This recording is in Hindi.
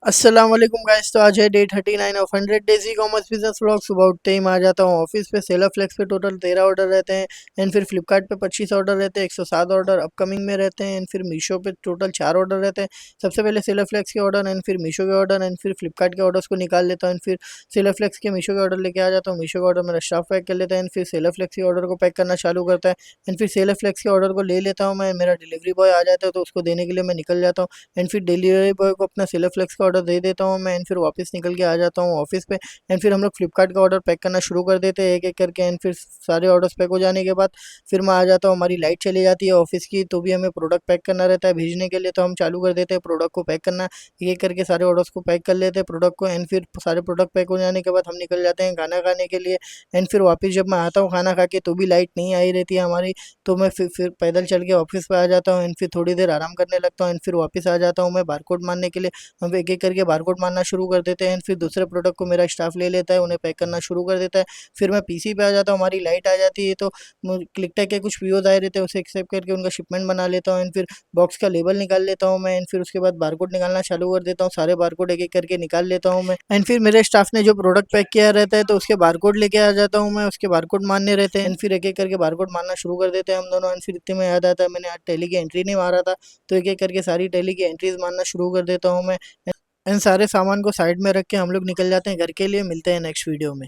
अस्सलाम वालेकुम गाइस। तो आज है day 39 of 100 days e commerce business vlog. सुबह उठते ही मैं आ जाता हूँ ऑफिस पे। सेलर फ्लेक्स पे टोटल 13 ऑर्डर रहते हैं एंड फिर फ्लिपकार्ट पे 25 ऑर्डर रहते हैं, 107 ऑर्डर अपकमिंग में रहते हैं एंड फिर मीशो पे टोटल 4 ऑर्डर रहते हैं। सबसे पहले सेलर फ्लेक्स के ऑर्डर एंड फिर मीशो के ऑर्डर एंड फिर फ्लिपकार्ट के ऑर्डर्स को निकाल लेता हूँ एंड फिर सेलर फ्लेक्स के मीशो के ऑर्डर लेके आ जाता हूँ। मीशो का ऑर्डर मेरा स्टाफ पैक कर लेता है एंड फिर सेलर फ्लेक्स के ऑर्डर को पैक करना चालू करता है एंड फिर सेलर फ्लेक्स के ऑर्डर को ले लेता हूँ मैं। मेरा डिलीवरी बॉय आ जाता है तो उसको देने के लिए मैं निकल जाता हूँ एंड फिर डिलीवरी बॉय को अपना सेलर फ्लेक्स का ऑर्डर दे देता हूँ मैं एंड फिर वापस निकल के आ जाता हूँ ऑफिस पे एंड फिर हम लोग फ्लिपकार्ट का ऑर्डर पैक करना शुरू कर देते हैं एक एक करके एंड फिर सारे ऑर्डर्स पैक हो जाने के बाद फिर मैं आ जाता हूँ। हमारी लाइट चली जाती है ऑफिस की, तो भी हमें प्रोडक्ट पैक करना रहता है भेजने के लिए, तो हम चालू कर देते हैं प्रोडक्ट को पैक करना। एक एक करके सारे ऑर्डर्स को पैक कर लेते हैं प्रोडक्ट को एंड फिर सारे प्रोडक्ट पैक हो जाने के बाद हम निकल जाते हैं खाना खाने के लिए एंड फिर वापस जब मैं आता हूँ खाना खा के तो भी लाइट नहीं आई रहती है हमारी, तो मैं फिर पैदल चल के ऑफिस पे आ जाता हूँ एंड फिर थोड़ी देर आराम करने लगता हूँ एंड फिर वापस आ जाता हूँ मैं बारकोड मारने के लिए। हम एक एक करके बारकोड मारना शुरू कर देते हैं, फिर दूसरे प्रोडक्ट को मेरा स्टाफ ले लेता है, उन्हें पैक करना शुरू कर देता है। फिर मैं पीसी पे आ जाता हूँ, हमारी लाइट आ जाती है तो क्लिकटेक के कुछ पीओज आए रहते हैं उसे एक्सेप्ट करके उनका शिपमेंट बना लेता हूँ एंड फिर बॉक्स का लेबल निकाल लेता हूँ मैं एंड फिर उसके बाद बारकोड निकालना चालू कर देता हूँ। सारे बारकोड एक एक करके निकाल लेता हूँ मैं एंड फिर मेरे स्टाफ ने जो प्रोडक्ट पैक किया रहता है तो उसके बारकोड लेके आ जाता हूँ मैं, उसके बारकोड मारने रहते हैं एंड फिर एक एक करके बारकोड मारना शुरू कर देते हैं हम दोनों एंड फिर इतने में याद आता है मैंने आज टैली की एंट्री नहीं मारा था, तो एक एक करके सारी टैली की एंट्रीज मारना शुरू कर देता हूँ मैं। इन सारे सामान को साइड में रख के हम लोग निकल जाते हैं घर के लिए। मिलते हैं नेक्स्ट वीडियो में।